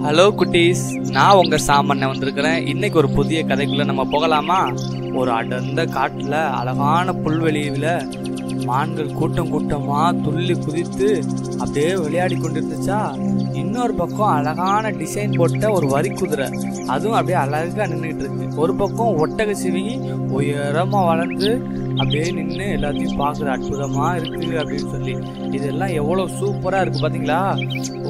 Hello குட்டீஸ், நான் உங்க சாமண்ண வந்திருக்கிறேன். இன்னைக்கு ஒரு புதிய கதைக்குள்ள நம்ம போகலாமா? ஒரு அடர்ந்த காட்டுல அழகான புல்வெளியில மான்கள் கூட்டம் கூட்டமா துள்ளி குதித்து அப்படியே விளையாடி கொண்டிருந்துச்சா. இன்னொரு பக்கம் அழகான டிசைன் போட்ட ஒரு வரி குதிரை, அதுவும் அப்படியே அழகா நின்றுகிட்டு இருக்கு. ஒரு பக்கம் ஒட்டக சிவிங்கி உயரமா வளர்ந்து அப்படியே நின்று எல்லாத்தையும் பார்க்குற அற்புதமா இருக்கு அப்படின்னு சொல்லி. இதெல்லாம் எவ்வளவு சூப்பரா இருக்கு பாத்தீங்களா?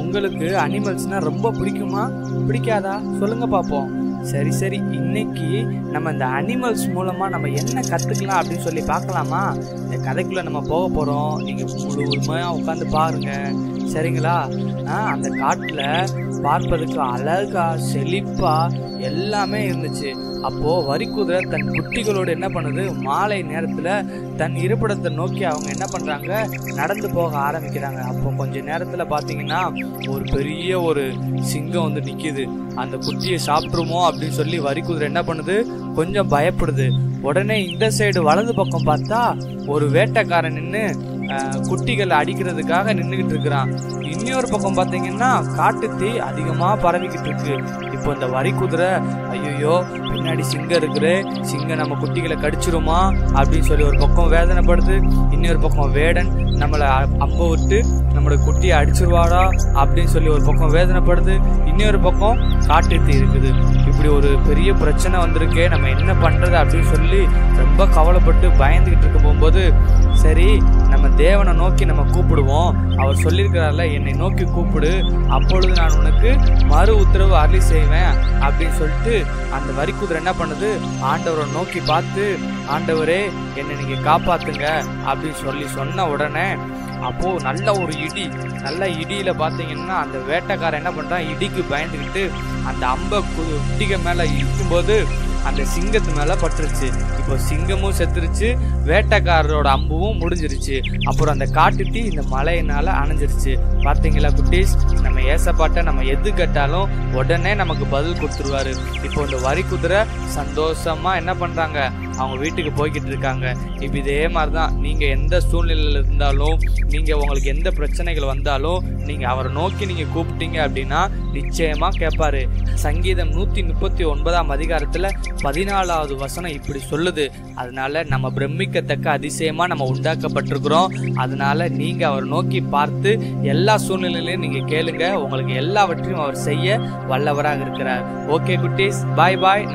உங்களுக்கு அனிமல்ஸ்னா ரொம்ப பிடிக்குமா பிடிக்காதா சொல்லுங்க பார்ப்போம். சரி சரி, இன்னைக்கு நம்ம இந்த அனிமல்ஸ் மூலமா நம்ம என்ன கத்துக்கலாம் அப்படின்னு சொல்லி பார்க்கலாமா? இந்த கதைக்குள்ள நம்ம போக போறோம். நீங்க முழுமையா உட்காந்து பாருங்க, சரிங்களா? அந்த காட்டுல பார்ப்பதுக்கு அழகா செழிப்பா எல்லாமே இருந்துச்சு. அப்போ வரிக்குதிரை தன் குட்டிகளோடு என்ன பண்ணுது, மாலை நேரத்துல தன் இருப்பிடத்தை நோக்கி அவங்க என்ன பண்றாங்க, நடந்து போக ஆரம்பிக்கிறாங்க. அப்போ கொஞ்ச நேரத்துல பாத்தீங்கன்னா ஒரு பெரிய ஒரு சிங்கம் வந்து நிக்குது. அந்த குட்டியை சாப்பிட்டுருமோ அப்படின்னு சொல்லி வரிக்குதிரை என்ன பண்ணுது, கொஞ்சம் பயப்படுது. உடனே இந்த சைடு வலது பக்கம் பார்த்தா ஒரு வேட்டைக்காரன் நின்று குட்டிகளை அடிக்கிறதுக்காக நின்றுகிட்டு இருக்கிறான். இன்னொரு பக்கம் பாத்தீங்கன்னா காட்டு தீ அதிகமா பரவிக்கிட்டு இருக்கு. இப்போ இந்த வரிக்குதிரை ஐயோ பின்னாடி சிங்கம் இருக்குது, சிங்கம் நம்ம குட்டிகளை கடிச்சிருமா அப்படின்னு சொல்லி ஒரு பக்கம் வேதனைப்படுது. இன்னொரு பக்கம் வேடன் நம்மளை அம்ப விட்டு நம்மளோட குட்டியை அடிச்சிருவாடா அப்படின்னு சொல்லி ஒரு பக்கம் வேதனைப்படுது. இன்னொரு பக்கம் காட்டு தீ இருக்குது. இப்படி ஒரு பெரிய பிரச்சனை வந்திருக்கே, நம்ம என்ன பண்றது அப்படின்னு சொல்லி ரொம்ப கவலைப்பட்டு பயந்துகிட்டு இருக்க போகும்போது, சரி நம்ம தேவனை நோக்கி நம்ம கூப்பிடுவோம். அவர் சொல்லியிருக்கிறார்ல, என்னை நோக்கி கூப்பிடு, அப்பொழுது நான் உனக்கு மறு உத்தரவு அருளி செய்வேன் அப்படின்னு சொல்லிட்டு அந்த வரிக்குதிரை என்ன பண்ணுது, ஆண்டவரை நோக்கி பார்த்து, ஆண்டவரே என்னை நீங்க காப்பாத்துங்க அப்படின்னு சொல்லி சொன்ன உடனே அப்போ நல்ல ஒரு நல்ல இடியில பாத்தீங்கன்னா அந்த வேட்டைக்காரன் என்ன பண்றான், இடிக்கு பயந்துக்கிட்டு அந்த அம்பை குட்டிக மேல இருக்கும்போது அந்த சிங்கத்து மேல பட்டுருச்சு. இப்போ சிங்கமும் செத்துருச்சு, வேட்டைக்காரரோட அம்புவும் முடிஞ்சிருச்சு. அப்புறம் அந்த காட்டுத்தீ இந்த மழையினால அணைஞ்சிருச்சு. பாத்தீங்களா குட்டீஸ், நம்ம ஏசப்பாட்ட நம்ம எது கேட்டாலும் உடனே நமக்கு பதில் கொடுத்துருவாரு. இப்போ இந்த வரிக்குதிரை சந்தோஷமா என்ன பண்றாங்க, அவங்க வீட்டுக்கு போய்கிட்டு இருக்காங்க. இப்போ இதே மாதிரிதான் நீங்க எந்த சூழ்நிலையில இருந்தாலும், நீங்க உங்களுக்கு எந்த பிரச்சனைகள் வந்தாலும் நீங்க அவரை நோக்கி நீங்க கூப்பிட்டீங்க அப்படின்னா நிச்சயமா கேட்பாரு. சங்கீதம் 139 அதிகாரத்துல 14வது வசனம் இப்படி சொல்லுது. அதனால நம்ம பிரமிக்கத்தக்க அதிசயமா நம்ம உண்டாக்கப்பட்டிருக்கிறோம். அதனால நீங்க அவர் நோக்கி பார்த்து எல்லா சூழ்நிலையிலையும் நீங்க கேளுங்க, உங்களுக்கு எல்லாவற்றையும் அவர் செய்ய வல்லவராக இருக்கிறார். ஓகே குட்டீஸ், பாய் பாய்.